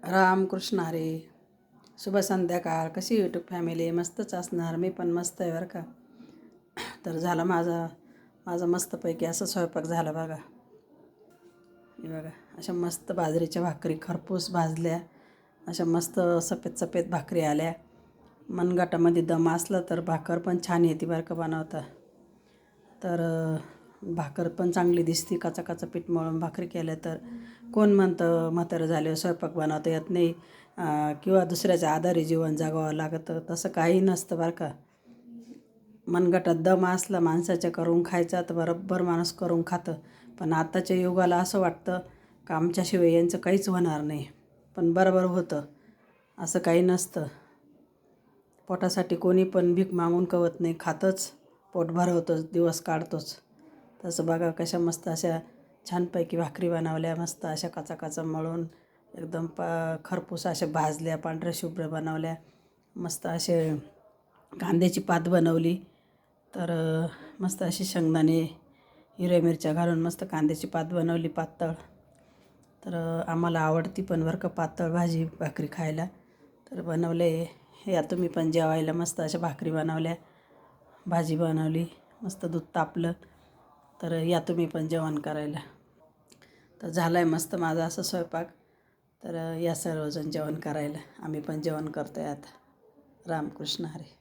रामकृष्ण हरी. शुभ संध्याकाळ. कशी यूट्यूब फॅमिली? मस्तच असणार. मी पण मस्त आहे बरं का. तर झालं माझा मस्तपैकी असं स्वयंपाक झाला बघा. हे बघा, अशा मस्त बाजरीच्या भाकरी खरपूस भाजल्या, अशा मस्त सफेद सफेद भाकरी आल्या. मनगटामध्ये दम असला तर भाकर पण छान येते बरं का बनवता. तर भाकर पण चांगली दिसते. काचा पीठ मळून भाकरी केल्या तर कोण म्हणतं म्हातारं झाल्यावर स्वयंपाक बनवता येत नाही किंवा दुसऱ्याच्या आधारे जीवन जगावं लागतं. तसं काही नसतं बरं का. मनगटात दम असला माणसाच्या करून खायचा तर बरोबर माणूस करून खातं. पण आताच्या युगाला असं वाटतं का आमच्याशिवाय यांचं काहीच होणार नाही. पण बरोबर होतं. असं काही नसतं. पोटासाठी कोणी पण भीक मागून कवत नाही, खातंच, पोट भरवतोच, दिवस काढतोच. तसं बघा कशा मस्त अशा छानपैकी भाकरी बनवल्या, मस्त अशा काचा मळून एकदम खरपूस अशा भाजल्या, पांढऱ्या शुभ्र बनवल्या. मस्त असे कांद्याची पात बनवली. तर मस्त अशी शेंगदाणे हिरव्या मिरच्या घालून मस्त कांद्याची पात बनवली पातळ. तर आम्हाला आवडती पण बरं का पातळ भाजी भाकरी खायला. तर बनवले. या तुम्ही पण जेवायला मस्त अशा भाकरी बनवल्या, भाजी बनवली, मस्त दूध तापलं. तर या तुम्ही पण जेवण करायला. तर झालं आहे मस्त माझा असं स्वयंपाक. तर या सर्वजण जेवण करायला. आम्ही पण जेवण करतो आहे आता. रामकृष्ण हरी.